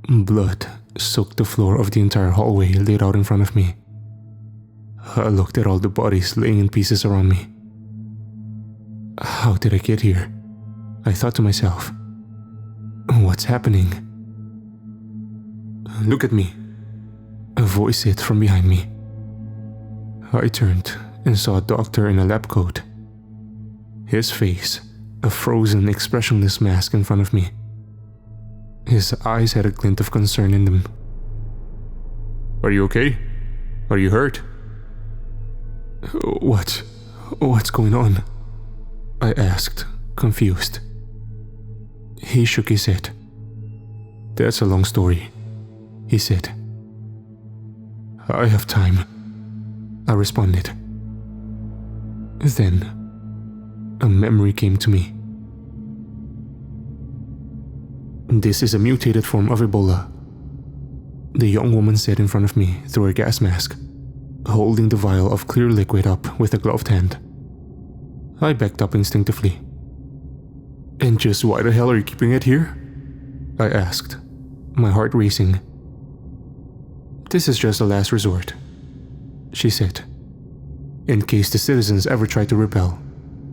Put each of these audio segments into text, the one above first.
Blood soaked the floor of the entire hallway laid out in front of me. I looked at all the bodies laying in pieces around me. How did I get here? I thought to myself. What's happening? Look at me. A voice said from behind me. I turned and saw a doctor in a lab coat. His face, a frozen, expressionless mask in front of me. His eyes had a glint of concern in them. Are you okay? Are you hurt? What's going on? I asked, confused. He shook his head. That's a long story, he said. I have time, I responded. Then, a memory came to me. This is a mutated form of Ebola, the young woman said in front of me through her gas mask, holding the vial of clear liquid up with a gloved hand. I backed up instinctively. And just why the hell are you keeping it here? I asked, my heart racing. This is just a last resort, she said. In case the citizens ever try to rebel,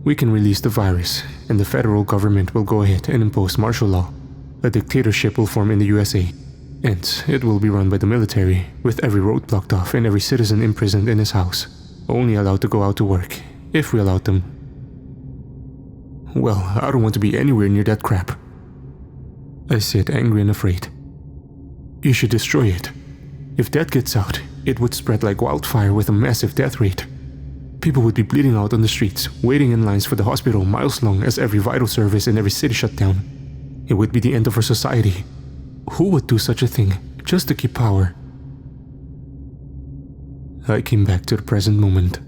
we can release the virus and the federal government will go ahead and impose martial law. A dictatorship will form in the USA, and it will be run by the military, with every road blocked off and every citizen imprisoned in his house, only allowed to go out to work, if we allowed them. Well, I don't want to be anywhere near that crap, I said, angry and afraid. You should destroy it. If that gets out, it would spread like wildfire with a massive death rate. People would be bleeding out on the streets, waiting in lines for the hospital miles long as every vital service in every city shut down. It would be the end of our society. Who would do such a thing just to keep power? I came back to the present moment.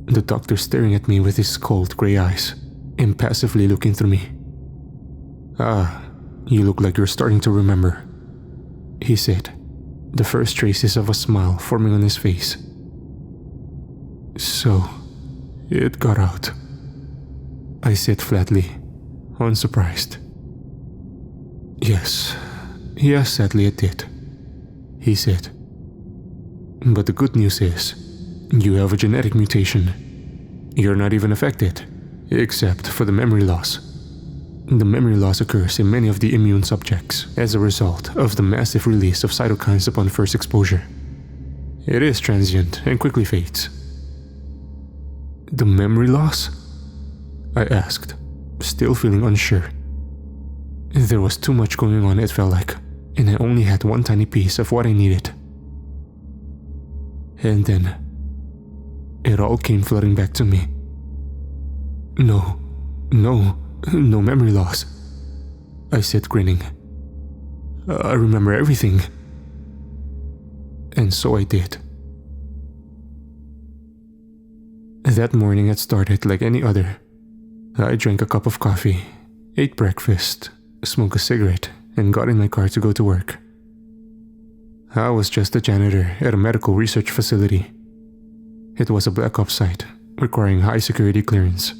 The doctor staring at me with his cold grey eyes, impassively looking through me. Ah, you look like you're starting to remember, he said, the first traces of a smile forming on his face. So, it got out, I said flatly, unsurprised. Yes, sadly it did, he said. But the good news is, you have a genetic mutation. You're not even affected, except for the memory loss. The memory loss occurs in many of the immune subjects as a result of the massive release of cytokines upon first exposure. It is transient and quickly fades. The memory loss? I asked, still feeling unsure. There was too much going on, it felt like, and I only had one tiny piece of what I needed. And then, it all came flooding back to me. No memory loss, I said, grinning. I remember everything. And so I did. That morning had started like any other. I drank a cup of coffee, ate breakfast, smoked a cigarette, and got in my car to go to work. I was just a janitor at a medical research facility. It was a black ops site, requiring high security clearance,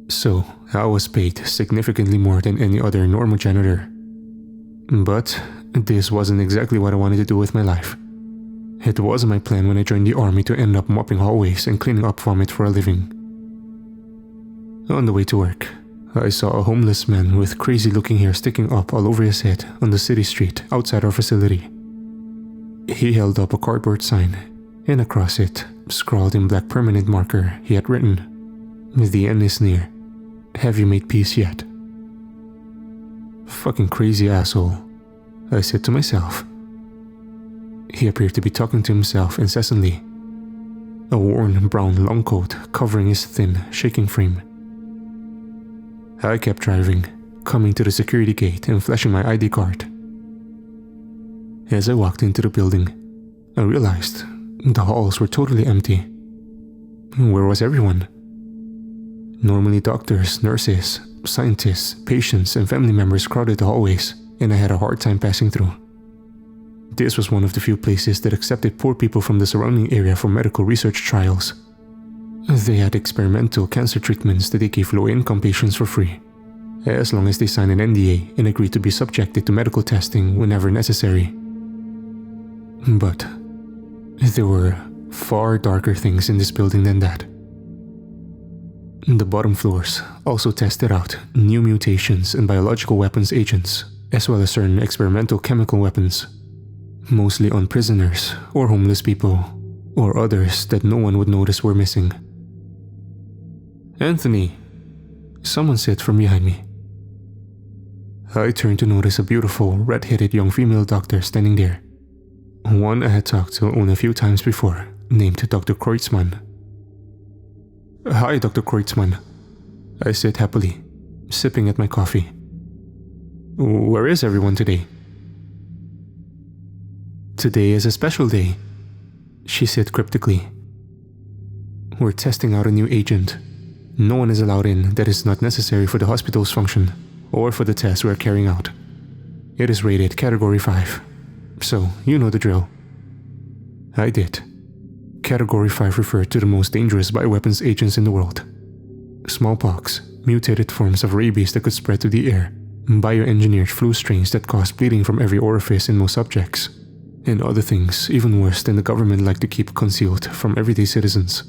so I was paid significantly more than any other normal janitor. But this wasn't exactly what I wanted to do with my life. It wasn't my plan when I joined the army to end up mopping hallways and cleaning up vomit for a living. On the way to work, I saw a homeless man with crazy-looking hair sticking up all over his head on the city street outside our facility. He held up a cardboard sign, and across it, scrawled in black permanent marker, he had written, "The end is near. Have you made peace yet?" Fucking crazy asshole, I said to myself. He appeared to be talking to himself incessantly, a worn brown long coat covering his thin, shaking frame. I kept driving, coming to the security gate and flashing my ID card. As I walked into the building, I realized the halls were totally empty. Where was everyone? Normally doctors, nurses, scientists, patients, and family members crowded the hallways, and I had a hard time passing through. This was one of the few places that accepted poor people from the surrounding area for medical research trials. They had experimental cancer treatments that they gave low-income patients for free, as long as they sign an NDA and agree to be subjected to medical testing whenever necessary. But there were far darker things in this building than that. The bottom floors also tested out new mutations and biological weapons agents, as well as certain experimental chemical weapons, mostly on prisoners or homeless people, or others that no one would notice were missing. "Anthony," someone said from behind me. I turned to notice a beautiful, red-headed young female doctor standing there. One I had talked to only a few times before, named Dr. Kreutzmann. "Hi, Dr. Kreutzmann," I said happily, sipping at my coffee. "Where is everyone today?" "Today is a special day," she said cryptically. "We're testing out a new agent. No one is allowed in that is not necessary for the hospital's function or for the test we're carrying out. It is rated Category 5, so you know the drill." I did. Category 5 referred to the most dangerous bioweapons agents in the world. Smallpox, mutated forms of rabies that could spread through the air, bioengineered flu strains that cause bleeding from every orifice in most subjects, and other things even worse than the government like to keep concealed from everyday citizens.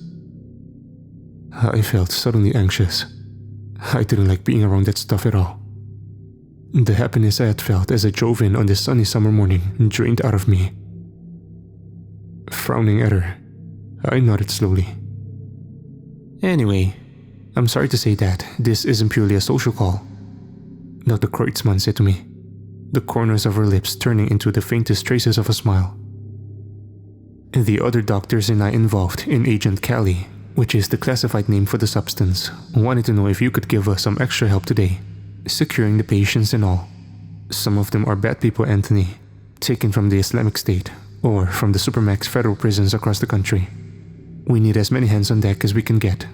I felt suddenly anxious. I didn't like being around that stuff at all. The happiness I had felt as I drove in on this sunny summer morning drained out of me. Frowning at her, I nodded slowly. "Anyway, I'm sorry to say that this isn't purely a social call," Dr. Kreutzmann said to me, the corners of her lips turning into the faintest traces of a smile. "The other doctors and I involved in Agent Cali, which is the classified name for the substance, wanted to know if you could give us some extra help today, securing the patients and all. Some of them are bad people, Anthony, taken from the Islamic State or from the Supermax federal prisons across the country. We need as many hands on deck as we can get."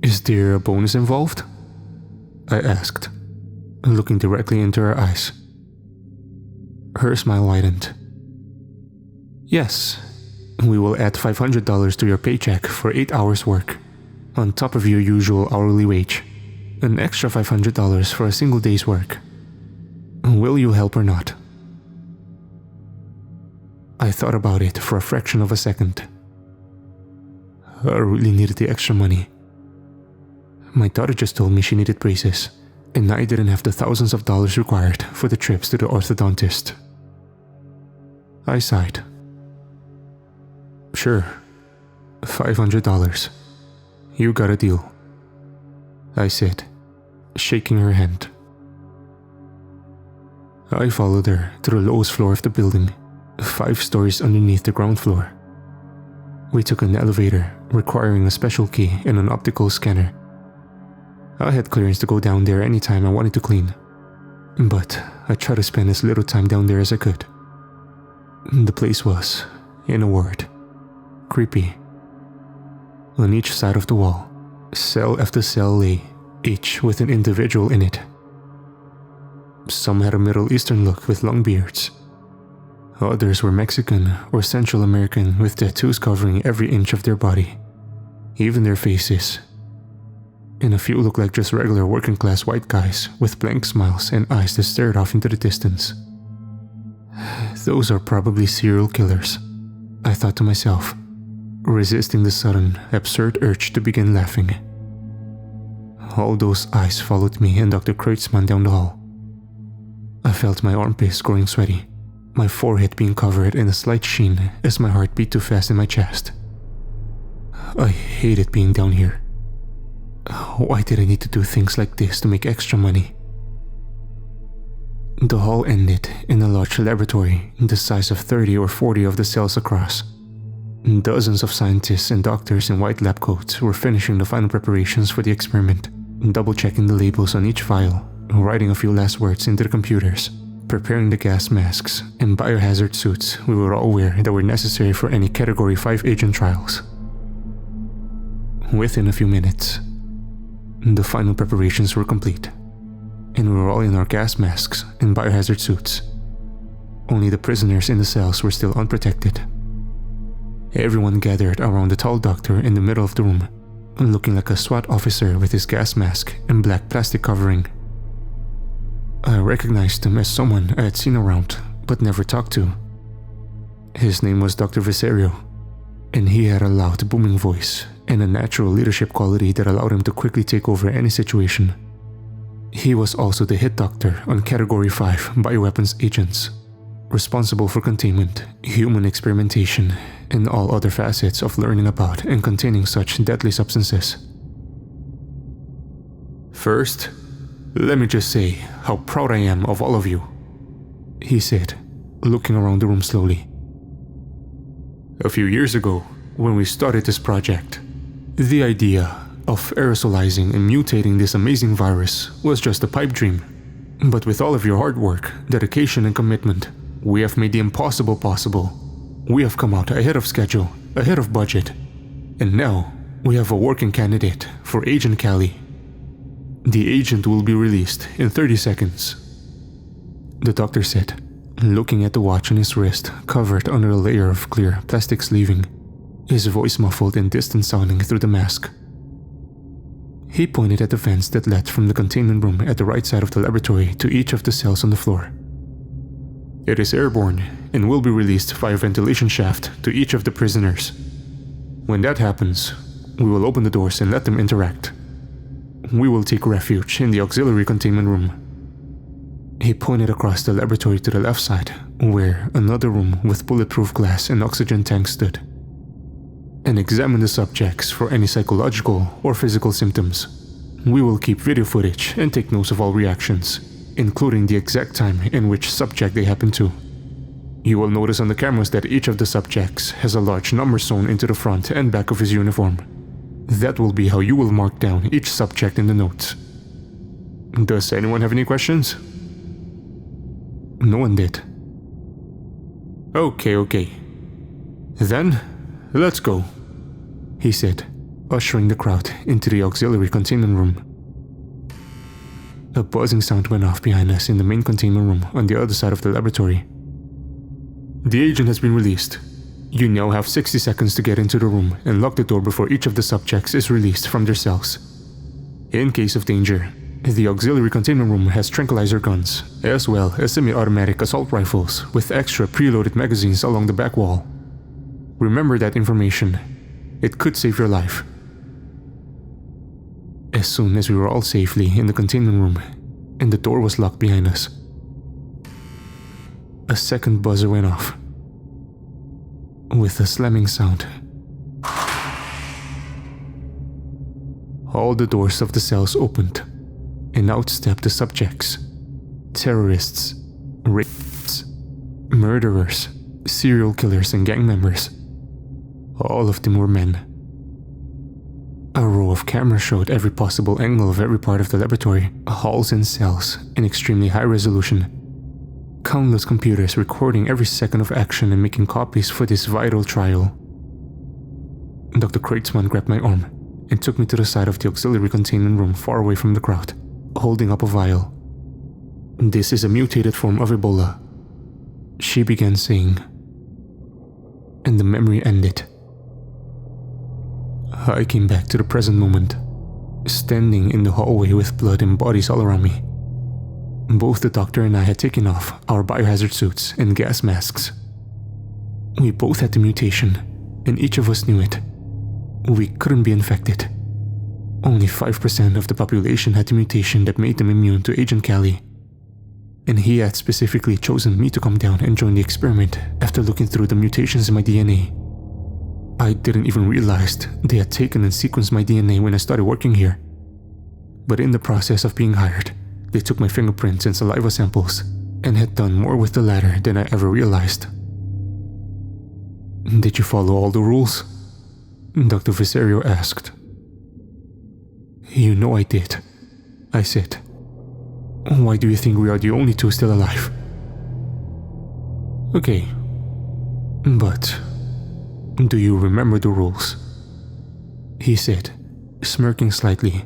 "Is there a bonus involved?" I asked, looking directly into her eyes. Her smile widened. "Yes, we will add $500 to your paycheck for 8 hours work, on top of your usual hourly wage. An extra $500 for a single day's work. Will you help or not?" I thought about it for a fraction of a second. I really needed the extra money. My daughter just told me she needed braces, and I didn't have the thousands of dollars required for the trips to the orthodontist. I sighed. "Sure, $500. You got a deal," I said, shaking her hand. I followed her to the lowest floor of the building, 5 stories underneath the ground floor. We took an elevator requiring a special key and an optical scanner. I had clearance to go down there anytime I wanted to clean, but I tried to spend as little time down there as I could. The place was, in a word, creepy. On each side of the wall, cell after cell lay, each with an individual in it. Some had a Middle Eastern look with long beards. Others were Mexican or Central American with tattoos covering every inch of their body, even their faces. And a few looked like just regular working-class white guys with blank smiles and eyes that stared off into the distance. Those are probably serial killers, I thought to myself, resisting the sudden, absurd urge to begin laughing. All those eyes followed me and Dr. Kreutzmann down the hall. I felt my armpits growing sweaty, my forehead being covered in a slight sheen as my heart beat too fast in my chest. I hated being down here. Why did I need to do things like this to make extra money? The hall ended in a large laboratory the size of 30 or 40 of the cells across. Dozens of scientists and doctors in white lab coats were finishing the final preparations for the experiment, double-checking the labels on each vial, writing a few last words into the computers, preparing the gas masks and biohazard suits we would all wear that were necessary for any Category 5 agent trials. Within a few minutes, the final preparations were complete, and we were all in our gas masks and biohazard suits. Only the prisoners in the cells were still unprotected. Everyone gathered around the tall doctor in the middle of the room, looking like a SWAT officer with his gas mask and black plastic covering. I recognized him as someone I had seen around but never talked to. His name was Dr. Viserio, and he had a loud, booming voice and a natural leadership quality that allowed him to quickly take over any situation. He was also the hit doctor on Category 5 bioweapons agents, responsible for containment, human experimentation, and all other facets of learning about and containing such deadly substances. First, let me just say how proud I am of all of you, he said, looking around the room slowly. A few years ago, when we started this project, the idea of aerosolizing and mutating this amazing virus was just a pipe dream. But with all of your hard work, dedication, and commitment, we have made the impossible possible. We have come out ahead of schedule, ahead of budget, and now we have a working candidate for Agent Callie. The agent will be released in 30 seconds, the doctor said, looking at the watch on his wrist covered under a layer of clear plastic sleeving, his voice muffled and distant sounding through the mask. He pointed at the vents that led from the containment room at the right side of the laboratory to each of the cells on the floor. It is airborne and will be released via ventilation shaft to each of the prisoners. When that happens, we will open the doors and let them interact. We will take refuge in the auxiliary containment room. He pointed across the laboratory to the left side, where another room with bulletproof glass and oxygen tanks stood, and examine the subjects for any psychological or physical symptoms. We will keep video footage and take notes of all reactions, including the exact time in which subject they happen to. You will notice on the cameras that each of the subjects has a large number sewn into the front and back of his uniform. That will be how you will mark down each subject in the notes. Does anyone have any questions? No one did. Okay. Then, let's go, he said, ushering the crowd into the auxiliary containment room. A buzzing sound went off behind us in the main containment room on the other side of the laboratory. The agent has been released. You now have 60 seconds to get into the room and lock the door before each of the subjects is released from their cells. In case of danger, the auxiliary containment room has tranquilizer guns, as well as semi-automatic assault rifles with extra preloaded magazines along the back wall. Remember that information. It could save your life. As soon as we were all safely in the containment room and the door was locked behind us, a second buzzer went off. With a slamming sound, all the doors of the cells opened, and out stepped the subjects. Terrorists, rapists, murderers, serial killers, and gang members. All of them were men. A row of cameras showed every possible angle of every part of the laboratory, halls and cells in extremely high resolution. Countless computers recording every second of action and making copies for this vital trial. Dr. Kreutzmann grabbed my arm and took me to the side of the auxiliary containment room far away from the crowd, holding up a vial. "This is a mutated form of Ebola," she began saying, and the memory ended. I came back to the present moment, standing in the hallway with blood and bodies all around me. Both the doctor and I had taken off our biohazard suits and gas masks. We both had the mutation, and each of us knew it. We couldn't be infected. Only 5% of the population had the mutation that made them immune to Agent Callie. And he had specifically chosen me to come down and join the experiment after looking through the mutations in my DNA. I didn't even realize they had taken and sequenced my DNA when I started working here. But in the process of being hired, they took my fingerprints and saliva samples and had done more with the latter than I ever realized. "Did you follow all the rules?" Dr. Viserio asked. "You know I did," I said. "Why do you think we are the only two still alive?" "Okay, but do you remember the rules?" he said, smirking slightly.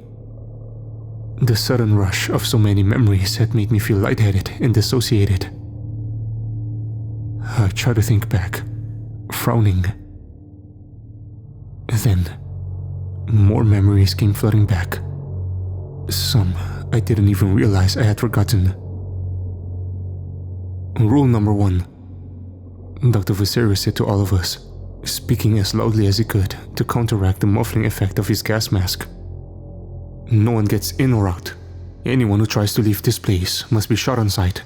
The sudden rush of so many memories had made me feel lightheaded and dissociated. I tried to think back, frowning. Then, More memories came flooding back. Some I didn't even realize I had forgotten. Rule number 1. Dr. Viserio said to all of us, speaking as loudly as he could to counteract the muffling effect of his gas mask. No one gets in or out. Anyone who tries to leave this place must be shot on sight.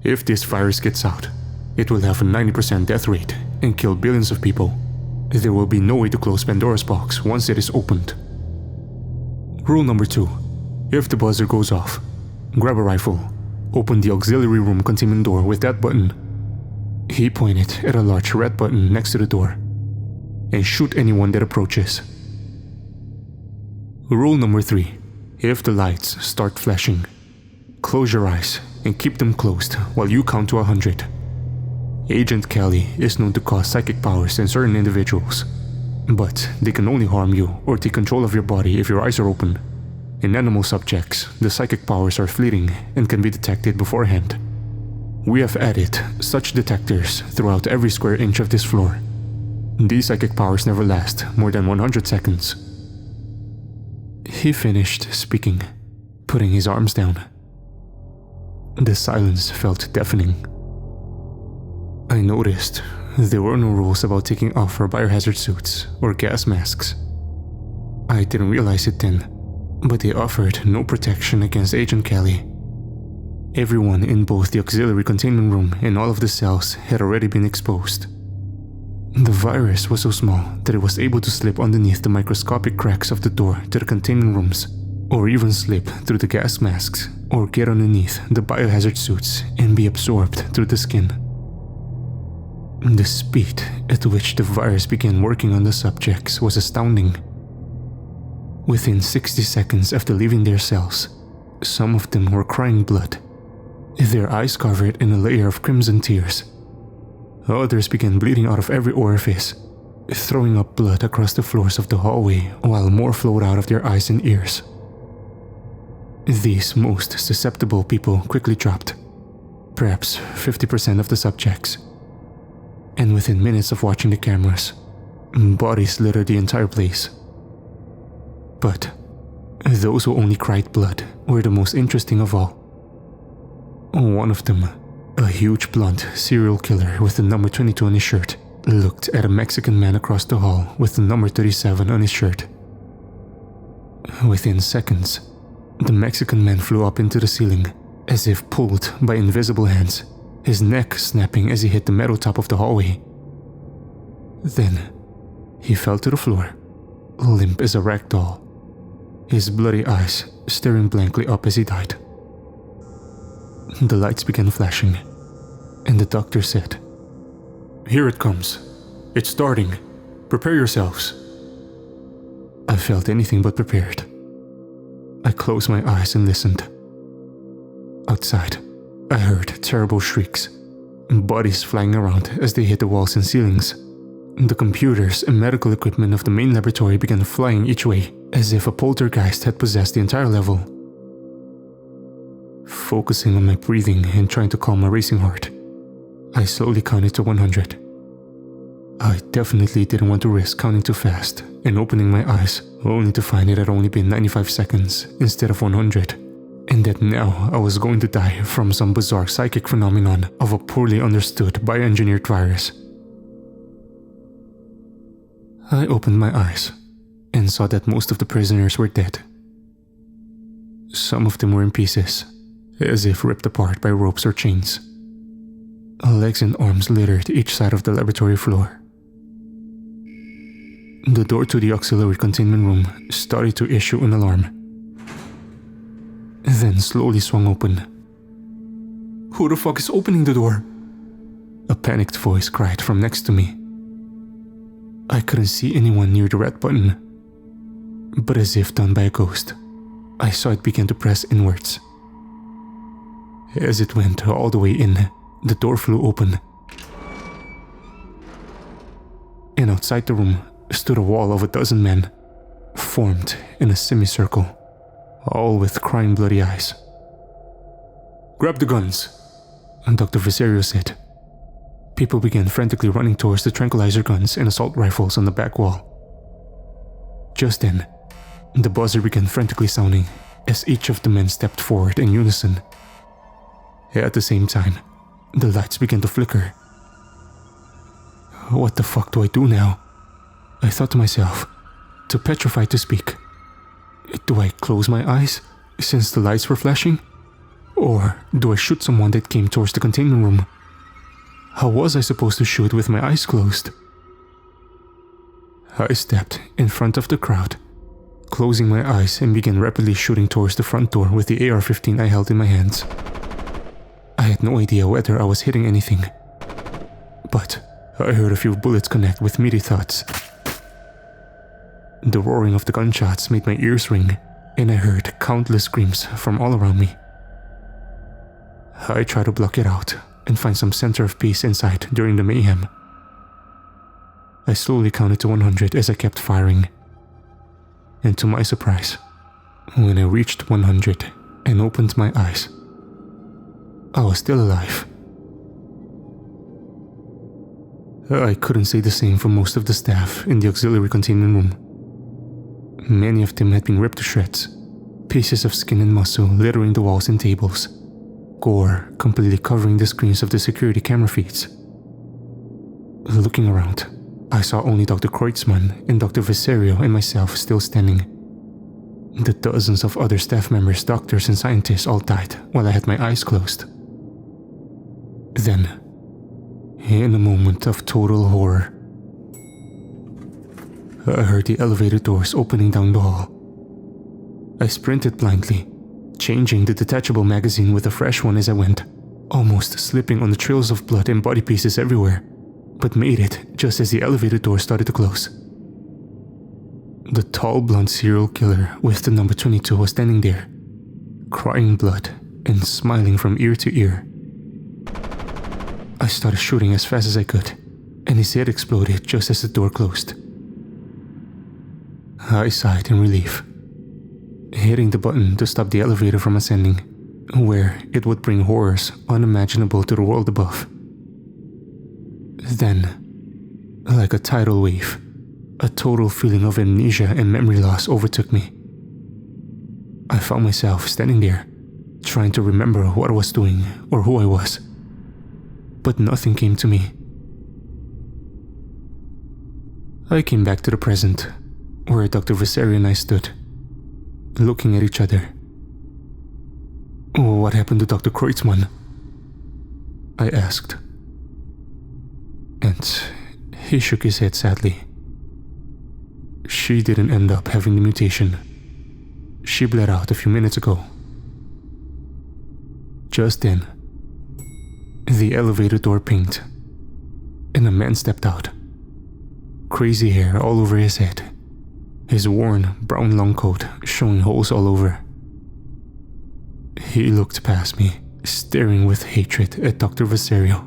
If this virus gets out, it will have a 90% death rate and kill billions of people. There will be no way to close Pandora's box once it is opened. Rule number 2. If the buzzer goes off, grab a rifle, open the auxiliary room containment door with that button. He pointed at a large red button next to the door, and shoot anyone that approaches. Rule number 3. If the lights start flashing, close your eyes and keep them closed while you count to 100. Agent Kelly is known to cause psychic powers in certain individuals, but they can only harm you or take control of your body if your eyes are open. In animal subjects, the psychic powers are fleeting and can be detected beforehand. We have added such detectors throughout every square inch of this floor. These psychic powers never last more than 100 seconds. He finished speaking, putting his arms down. The silence felt deafening. I noticed there were no rules about taking off our biohazard suits or gas masks. I didn't realize it then, but they offered no protection against Agent Kelly. Everyone in both the auxiliary containment room and all of the cells had already been exposed. The virus was so small that it was able to slip underneath the microscopic cracks of the door to the containment rooms, or even slip through the gas masks, or get underneath the biohazard suits and be absorbed through the skin. The speed at which the virus began working on the subjects was astounding. Within 60 seconds after leaving their cells, some of them were crying blood, their eyes covered in a layer of crimson tears. Others began bleeding out of every orifice, throwing up blood across the floors of the hallway while more flowed out of their eyes and ears. These most susceptible people quickly dropped, perhaps 50% of the subjects. And within minutes of watching the cameras, bodies littered the entire place. But those who only cried blood were the most interesting of all. One of them, a huge blonde serial killer with the number 22 on his shirt, looked at a Mexican man across the hall with the number 37 on his shirt. Within seconds, the Mexican man flew up into the ceiling, as if pulled by invisible hands, his neck snapping as he hit the metal top of the hallway. Then, he fell to the floor, limp as a rag doll, his bloody eyes staring blankly up as he died. The lights began flashing, and the doctor said, "Here it comes. It's starting. Prepare yourselves." I felt anything but prepared. I closed my eyes and listened. Outside, I heard terrible shrieks, bodies flying around as they hit the walls and ceilings. The computers and medical equipment of the main laboratory began flying each way, as if a poltergeist had possessed the entire level. Focusing on my breathing and trying to calm my racing heart, I slowly counted to 100. I definitely didn't want to risk counting too fast and opening my eyes only to find it had only been 95 seconds instead of 100, and that now I was going to die from some bizarre psychic phenomenon of a poorly understood bioengineered virus. I opened my eyes and saw that most of the prisoners were dead. Some of them were in pieces, as if ripped apart by ropes or chains. Legs and arms littered each side of the laboratory floor. The door to the auxiliary containment room started to issue an alarm, then slowly swung open. "Who the fuck is opening the door?" a panicked voice cried from next to me. I couldn't see anyone near the red button, but as if done by a ghost, I saw it begin to press inwards. As it went all the way in, the door flew open, and outside the room stood a wall of 12 men, formed in a semicircle, all with crying bloody eyes. "Grab the guns," Dr. Viserio said. People began frantically running towards the tranquilizer guns and assault rifles on the back wall. Just then, the buzzer began frantically sounding as each of the men stepped forward in unison. At the same time, the lights began to flicker. What the fuck do I do now? I thought to myself, too petrified to speak. Do I close my eyes since the lights were flashing? Or do I shoot someone that came towards the containment room? How was I supposed to shoot with my eyes closed? I stepped in front of the crowd, closing my eyes, and began rapidly shooting towards the front door with the AR-15 I held in my hands. I had no idea whether I was hitting anything, but I heard a few bullets connect with meaty thuds. The roaring of the gunshots made my ears ring, and I heard countless screams from all around me. I tried to block it out and find some center of peace inside during the mayhem. I slowly counted to 100 as I kept firing. And to my surprise, when I reached 100 and opened my eyes, I was still alive. I couldn't say the same for most of the staff in the auxiliary containment room. Many of them had been ripped to shreds, pieces of skin and muscle littering the walls and tables, gore completely covering the screens of the security camera feeds. Looking around, I saw only Dr. Kreutzmann and Dr. Viserio and myself still standing. The dozens of other staff members, doctors, and scientists all died while I had my eyes closed. Then, in a moment of total horror, I heard the elevator doors opening down the hall. I sprinted blindly, changing the detachable magazine with a fresh one as I went, almost slipping on the trails of blood and body pieces everywhere, but made it just as the elevator door started to close. The tall blonde serial killer with the number 22 was standing there, crying blood and smiling from ear to ear. I started shooting as fast as I could, and his head exploded just as the door closed. I sighed in relief, hitting the button to stop the elevator from ascending, where it would bring horrors unimaginable to the world above. Then, like a tidal wave, a total feeling of amnesia and memory loss overtook me. I found myself standing there, trying to remember what I was doing or who I was, but nothing came to me. I came back to the present, where Dr. Viserio and I stood, looking at each other. What happened to Dr. Kreutzmann? I asked. And he shook his head sadly. She didn't end up having the mutation. She bled out a few minutes ago. Just then, the elevator door pinged, and a man stepped out. Crazy hair all over his head, his worn brown long coat showing holes all over. He looked past me, staring with hatred at Dr. Viserio,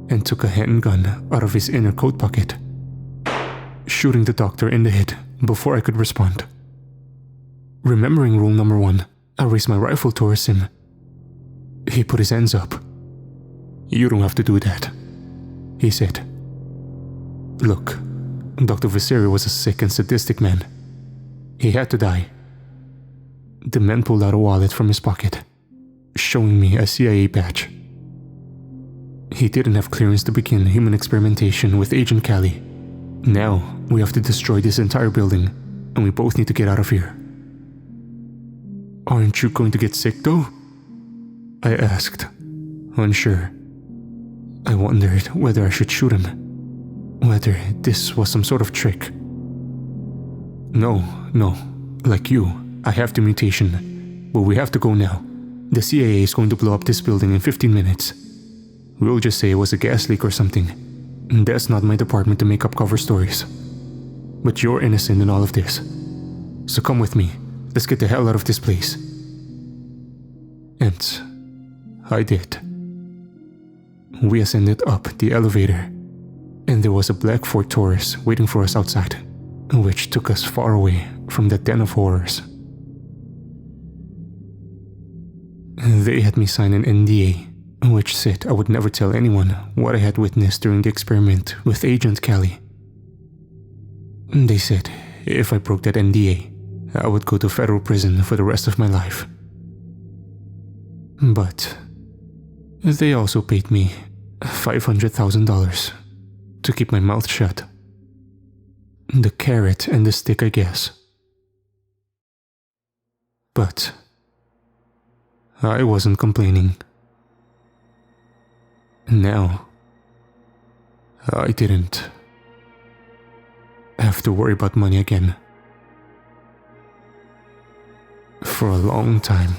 and took a handgun out of his inner coat pocket, shooting the doctor in the head before I could respond. Remembering rule number 1, I raised my rifle towards him. He put his hands up. "You don't have to do that," he said. Look, Dr. Viserio was a sick and sadistic man. He had to die. The man pulled out a wallet from his pocket, showing me a CIA badge. He didn't have clearance to begin human experimentation with Agent Callie. Now, we have to destroy this entire building, and we both need to get out of here. Aren't you going to get sick though? I asked, unsure. I wondered whether I should shoot him, whether this was some sort of trick. No, like you, I have the mutation, but we have to go now. The CIA is going to blow up this building in 15 minutes. We'll just say it was a gas leak or something. That's not my department to make up cover stories. But you're innocent in all of this. So come with me, let's get the hell out of this place. And I did. We ascended up the elevator, and there was a black Ford Taurus waiting for us outside, which took us far away from that den of horrors. They had me sign an NDA, which said I would never tell anyone what I had witnessed during the experiment with Agent Callie. They said if I broke that NDA, I would go to federal prison for the rest of my life. But they also paid me $500,000 to keep my mouth shut. The carrot and the stick, I guess. But I wasn't complaining. Now, I didn't have to worry about money again. For a long time.